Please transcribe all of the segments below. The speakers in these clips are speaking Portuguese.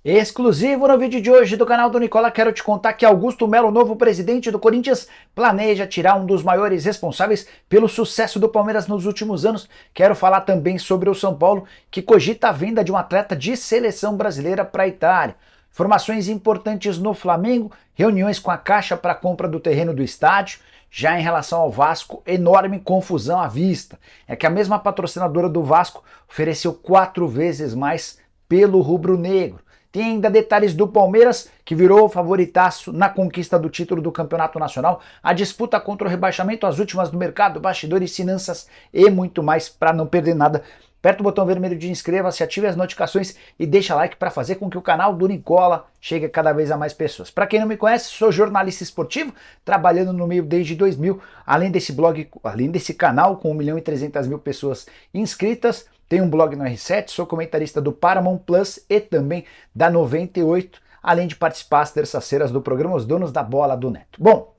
Exclusivo no vídeo de hoje do canal do Nicola, quero te contar que Augusto Melo, novo presidente do Corinthians, planeja tirar um dos maiores responsáveis pelo sucesso do Palmeiras nos últimos anos. Quero falar também sobre o São Paulo, que cogita a venda de um atleta de seleção brasileira para a Itália. Informações importantes no Flamengo, reuniões com a Caixa para a compra do terreno do estádio. Já em relação ao Vasco, enorme confusão à vista. É que a mesma patrocinadora do Vasco ofereceu 4 vezes mais pelo rubro-negro. Tem ainda detalhes do Palmeiras, que virou favoritaço na conquista do título do Campeonato Nacional, a disputa contra o rebaixamento, as últimas do mercado, bastidores, finanças e muito mais para não perder nada. Aperta o botão vermelho de inscreva-se, ative as notificações e deixa like para fazer com que o canal do Nicola chegue cada vez a mais pessoas. Para quem não me conhece, sou jornalista esportivo, trabalhando no meio desde 2000, além desse blog, além desse canal com 1.300.000 pessoas inscritas. Tenho um blog no R7, sou comentarista do Paramount Plus e também da 98, além de participar às terças-feiras do programa Os Donos da Bola do Neto. Bom,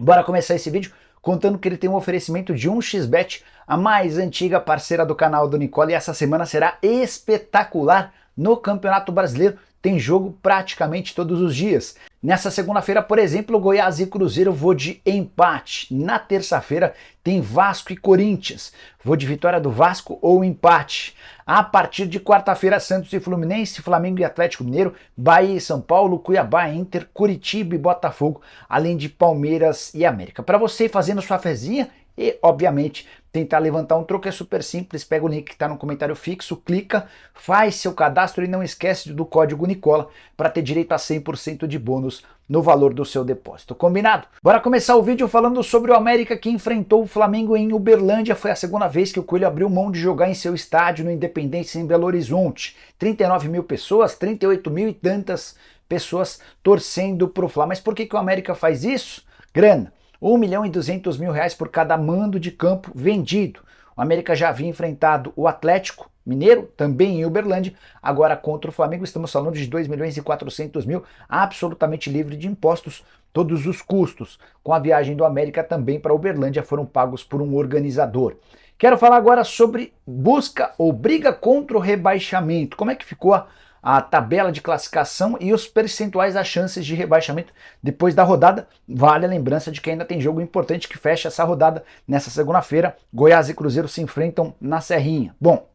bora começar esse vídeo contando que ele tem um oferecimento de 1xBet, a mais antiga parceira do canal do Nicola, e essa semana será espetacular no Campeonato Brasileiro. Tem jogo praticamente todos os dias. Nessa segunda-feira, por exemplo, Goiás e Cruzeiro, vou de empate. Na terça-feira tem Vasco e Corinthians, vou de vitória do Vasco ou empate. A partir de quarta-feira, Santos e Fluminense, Flamengo e Atlético Mineiro, Bahia e São Paulo, Cuiabá e Inter, Curitiba e Botafogo, além de Palmeiras e América. Para você ir fazendo sua fezinha e, obviamente, tentar levantar um troco é super simples, pega o link que está no comentário fixo, clica, faz seu cadastro e não esquece do código Nicola para ter direito a 100% de bônus no valor do seu depósito. Combinado? Bora começar o vídeo falando sobre o América, que enfrentou o Flamengo em Uberlândia. Foi a segunda vez que o Coelho abriu mão de jogar em seu estádio no Independência em Belo Horizonte. 39 mil pessoas, 38 mil e tantas pessoas torcendo pro Fla. Mas por que o América faz isso? Grana. 1.200.000 por cada mando de campo vendido. O América já havia enfrentado o Atlético Mineiro, também em Uberlândia, agora contra o Flamengo. Estamos falando de 2.400.000, absolutamente livre de impostos. Todos os custos com a viagem do América também para Uberlândia foram pagos por um organizador. Quero falar agora sobre busca ou briga contra o rebaixamento. Como é que ficou a tabela de classificação e os percentuais das chances de rebaixamento depois da rodada? Vale a lembrança de que ainda tem jogo importante que fecha essa rodada nessa segunda-feira. Goiás e Cruzeiro se enfrentam na Serrinha. Bom,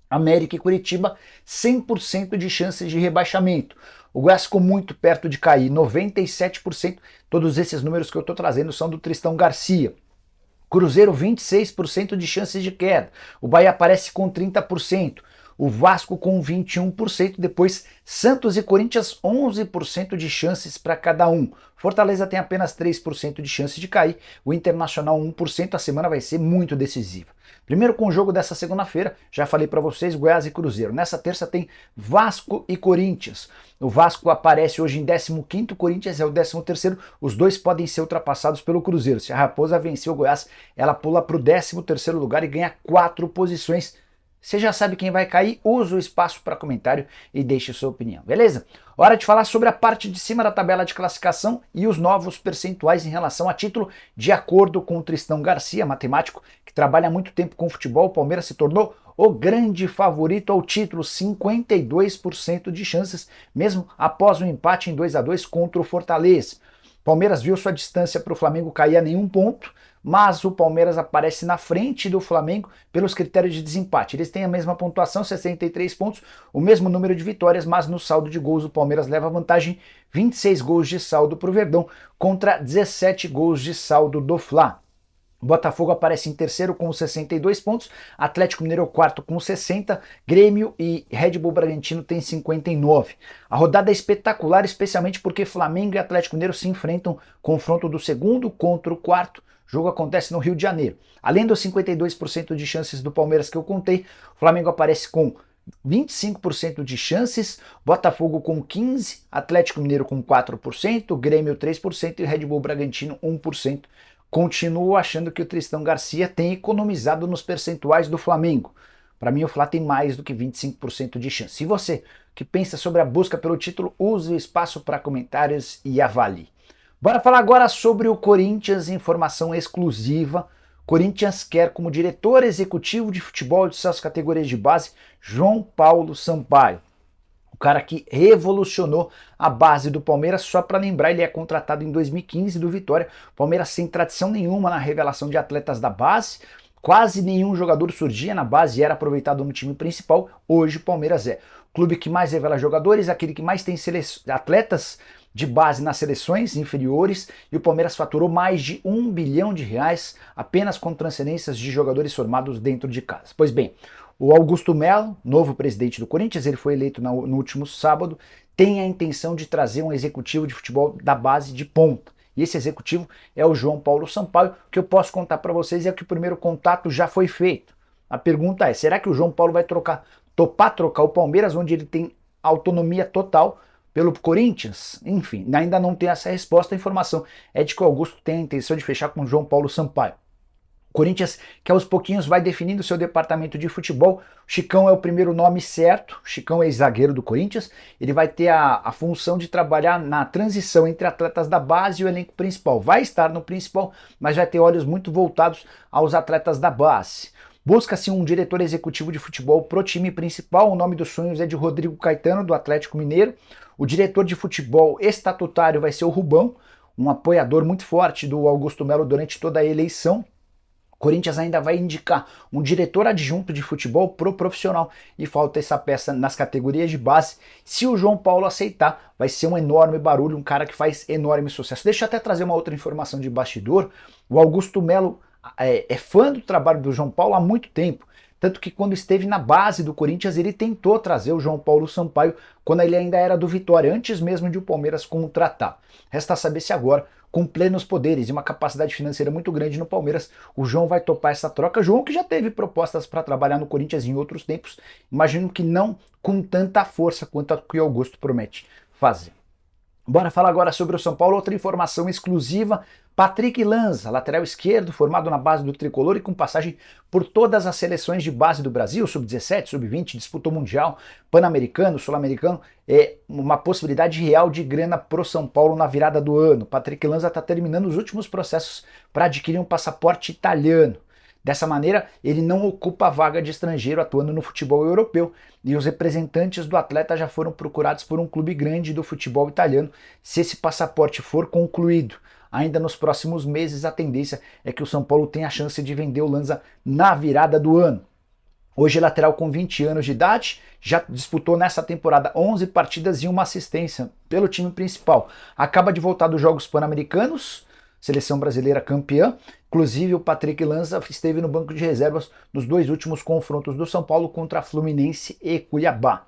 América e Curitiba, 100% de chances de rebaixamento. O Goiás ficou muito perto de cair, 97%. Todos esses números que eu estou trazendo são do Tristão Garcia. Cruzeiro, 26% de chances de queda. O Bahia aparece com 30%. O Vasco com 21%, depois Santos e Corinthians 11% de chances para cada um. Fortaleza tem apenas 3% de chance de cair, o Internacional 1%, a semana vai ser muito decisiva. Primeiro com o jogo dessa segunda-feira, já falei para vocês, Goiás e Cruzeiro. Nessa terça tem Vasco e Corinthians. O Vasco aparece hoje em 15º, o Corinthians é o 13º, os dois podem ser ultrapassados pelo Cruzeiro. Se a Raposa vencer o Goiás, ela pula para o 13º lugar e ganha 4 posições. Você já sabe quem vai cair, usa o espaço para comentário e deixe sua opinião, beleza? Hora de falar sobre a parte de cima da tabela de classificação e os novos percentuais em relação a título. De acordo com o Tristão Garcia, matemático, que trabalha há muito tempo com futebol, o Palmeiras se tornou o grande favorito ao título, 52% de chances, mesmo após um empate em 2-2 contra o Fortaleza. Palmeiras viu sua distância para o Flamengo cair a nenhum ponto, mas o Palmeiras aparece na frente do Flamengo pelos critérios de desempate. Eles têm a mesma pontuação, 63 pontos, o mesmo número de vitórias, mas no saldo de gols o Palmeiras leva vantagem, 26 gols de saldo para o Verdão contra 17 gols de saldo do Fla. Botafogo aparece em terceiro com 62 pontos, Atlético Mineiro quarto com 60, Grêmio e Red Bull Bragantino tem 59. A rodada é espetacular, especialmente porque Flamengo e Atlético Mineiro se enfrentam, confronto do segundo contra o quarto. O jogo acontece no Rio de Janeiro. Além dos 52% de chances do Palmeiras que eu contei, o Flamengo aparece com 25% de chances, Botafogo com 15%, Atlético Mineiro com 4%, Grêmio 3% e Red Bull Bragantino 1%. Continuo achando que o Tristão Garcia tem economizado nos percentuais do Flamengo. Para mim o Fla tem mais do que 25% de chance. E você, que pensa sobre a busca pelo título, use o espaço para comentários e avalie. Bora falar agora sobre o Corinthians, informação exclusiva. Corinthians quer como diretor executivo de futebol de suas categorias de base João Paulo Sampaio. O cara que revolucionou a base do Palmeiras, só para lembrar, ele é contratado em 2015 do Vitória. Palmeiras sem tradição nenhuma na revelação de atletas da base, quase nenhum jogador surgia na base e era aproveitado no time principal. Hoje o Palmeiras é o clube que mais revela jogadores, aquele que mais tem atletas de base nas seleções inferiores, e o Palmeiras faturou mais de R$ 1 bilhão apenas com transferências de jogadores formados dentro de casa. Pois bem, o Augusto Melo, novo presidente do Corinthians, ele foi eleito no último sábado, tem a intenção de trazer um executivo de futebol da base de ponta. E esse executivo é o João Paulo Sampaio. O que eu posso contar para vocês é que o primeiro contato já foi feito. A pergunta é, será que o João Paulo vai topar trocar o Palmeiras, onde ele tem autonomia total, pelo Corinthians? Enfim, ainda não tem essa resposta. A informação é de que o Augusto tem a intenção de fechar com o João Paulo Sampaio. Corinthians, que aos pouquinhos vai definindo seu departamento de futebol. O Chicão é o primeiro nome certo. O Chicão é ex-zagueiro do Corinthians. Ele vai ter a função de trabalhar na transição entre atletas da base e o elenco principal. Vai estar no principal, mas vai ter olhos muito voltados aos atletas da base. Busca-se um diretor executivo de futebol pro time principal. O nome dos sonhos é de Rodrigo Caetano, do Atlético Mineiro. O diretor de futebol estatutário vai ser o Rubão, um apoiador muito forte do Augusto Melo durante toda a eleição. O Corinthians ainda vai indicar um diretor adjunto de futebol pro profissional e falta essa peça nas categorias de base. Se o João Paulo aceitar, vai ser um enorme barulho, um cara que faz enorme sucesso. Deixa eu até trazer uma outra informação de bastidor. O Augusto Melo é fã do trabalho do João Paulo há muito tempo. Tanto que quando esteve na base do Corinthians, ele tentou trazer o João Paulo Sampaio quando ele ainda era do Vitória, antes mesmo de o Palmeiras contratar. Resta saber se agora, com plenos poderes e uma capacidade financeira muito grande no Palmeiras, o João vai topar essa troca. João que já teve propostas para trabalhar no Corinthians em outros tempos, imagino que não com tanta força quanto a que o Augusto promete fazer. Bora falar agora sobre o São Paulo, outra informação exclusiva. Patrick Lanza, lateral esquerdo, formado na base do Tricolor e com passagem por todas as seleções de base do Brasil, sub-17, sub-20, disputou Mundial, Pan-Americano, Sul-Americano, é uma possibilidade real de grana pro São Paulo na virada do ano. Patrick Lanza está terminando os últimos processos para adquirir um passaporte italiano. Dessa maneira, ele não ocupa a vaga de estrangeiro atuando no futebol europeu, e os representantes do atleta já foram procurados por um clube grande do futebol italiano. Se esse passaporte for concluído ainda nos próximos meses, a tendência é que o São Paulo tenha a chance de vender o Lanza na virada do ano. Hoje lateral com 20 anos de idade, já disputou nessa temporada 11 partidas e uma assistência pelo time principal. Acaba de voltar dos Jogos Pan-Americanos, seleção brasileira campeã. Inclusive o Patrick Lanza esteve no banco de reservas nos dois últimos confrontos do São Paulo contra Fluminense e Cuiabá.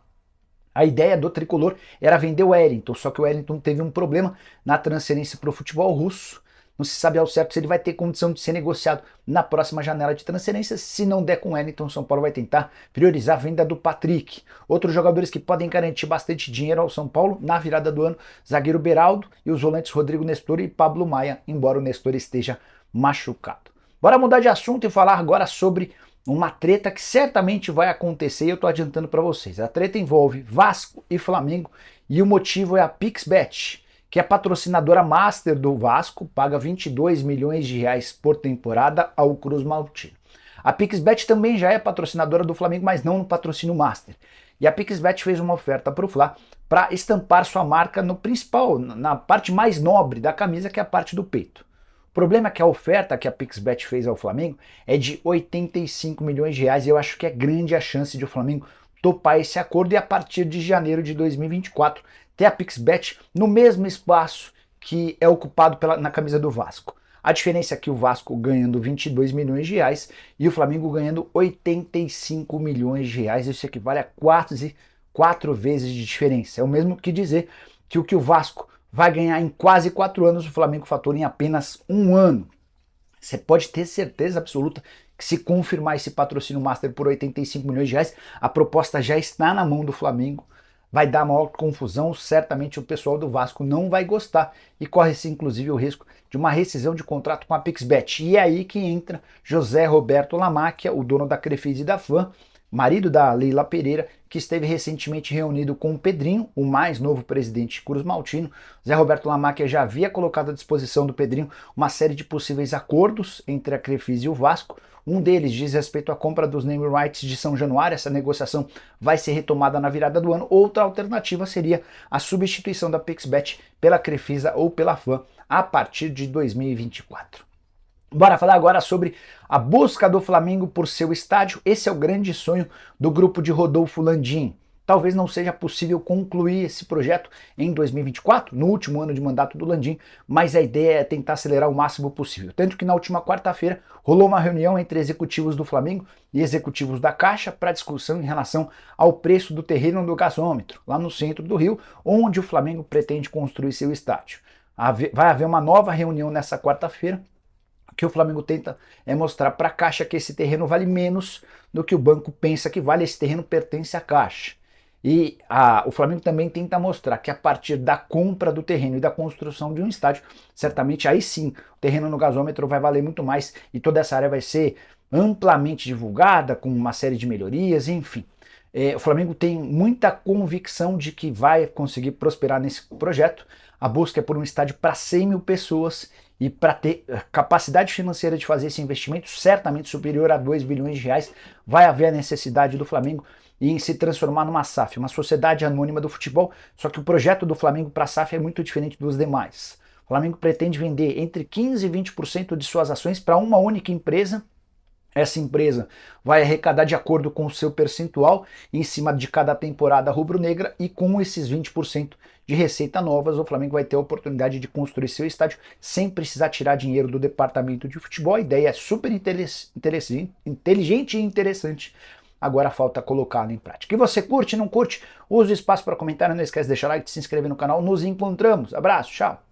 A ideia do tricolor era vender o Wellington, só que o Wellington teve um problema na transferência para o futebol russo. Não se sabe ao certo se ele vai ter condição de ser negociado na próxima janela de transferências. Se não der com o Wellington, o São Paulo vai tentar priorizar a venda do Patrick. Outros jogadores que podem garantir bastante dinheiro ao São Paulo na virada do ano, zagueiro Beraldo e os volantes Rodrigo Nestor e Pablo Maia, embora o Nestor esteja machucado. Bora mudar de assunto e falar agora sobre uma treta que certamente vai acontecer e eu estou adiantando para vocês. A treta envolve Vasco e Flamengo e o motivo é a PixBet, que é patrocinadora master do Vasco, paga 22 milhões de reais por temporada ao Cruz Maltino. A PixBet também já é patrocinadora do Flamengo, mas não no patrocínio master. E a PixBet fez uma oferta para o Fla para estampar sua marca no principal, na parte mais nobre da camisa, que é a parte do peito. O problema é que a oferta que a PixBet fez ao Flamengo é de 85 milhões de reais e eu acho que é grande a chance de o Flamengo topar esse acordo e a partir de janeiro de 2024 ter a PixBet no mesmo espaço que é ocupado na camisa do Vasco. A diferença é que o Vasco ganhando 22 milhões de reais e o Flamengo ganhando 85 milhões de reais, isso equivale a quase 4 vezes de diferença. É o mesmo que dizer que o Vasco vai ganhar em quase 4 anos, o Flamengo fatura em apenas 1 ano. Você pode ter certeza absoluta que se confirmar esse patrocínio master por 85 milhões de reais, a proposta já está na mão do Flamengo, vai dar maior confusão, certamente o pessoal do Vasco não vai gostar e corre-se inclusive o risco de uma rescisão de contrato com a PixBet. E é aí que entra José Roberto Lamacchia, o dono da Crefisa e da FAM, marido da Leila Pereira, que esteve recentemente reunido com o Pedrinho, o mais novo presidente Cruz Maltino. Zé Roberto Lamáquia já havia colocado à disposição do Pedrinho uma série de possíveis acordos entre a Crefisa e o Vasco. Um deles diz respeito à compra dos name rights de São Januário. Essa negociação vai ser retomada na virada do ano. Outra alternativa seria a substituição da PixBet pela Crefisa ou pela FAM a partir de 2024. Bora falar agora sobre a busca do Flamengo por seu estádio. Esse é o grande sonho do grupo de Rodolfo Landim. Talvez não seja possível concluir esse projeto em 2024, no último ano de mandato do Landim, mas a ideia é tentar acelerar o máximo possível. Tanto que na última quarta-feira rolou uma reunião entre executivos do Flamengo e executivos da Caixa para discussão em relação ao preço do terreno do gasômetro, lá no centro do Rio, onde o Flamengo pretende construir seu estádio. Vai haver uma nova reunião nessa quarta-feira, que o Flamengo tenta mostrar para a Caixa que esse terreno vale menos do que o banco pensa que vale. Esse terreno pertence à Caixa. E o Flamengo também tenta mostrar que a partir da compra do terreno e da construção de um estádio, certamente aí sim o terreno no gasômetro vai valer muito mais e toda essa área vai ser amplamente divulgada com uma série de melhorias, enfim. O Flamengo tem muita convicção de que vai conseguir prosperar nesse projeto. A busca é por um estádio para 100 mil pessoas e para ter capacidade financeira de fazer esse investimento certamente superior a 2 bilhões de reais, vai haver a necessidade do Flamengo em se transformar numa SAF, uma sociedade anônima do futebol, só que o projeto do Flamengo para a SAF é muito diferente dos demais. O Flamengo pretende vender entre 15% e 20% de suas ações para uma única empresa. Essa empresa vai arrecadar de acordo com o seu percentual em cima de cada temporada rubro-negra, e com esses 20% de receita novas, o Flamengo vai ter a oportunidade de construir seu estádio sem precisar tirar dinheiro do departamento de futebol. A ideia é super inteligente e interessante. Agora falta colocá-la em prática. E você curte, não curte? Use o espaço para comentar, não esquece de deixar like, de se inscrever no canal. Nos encontramos. Abraço, tchau!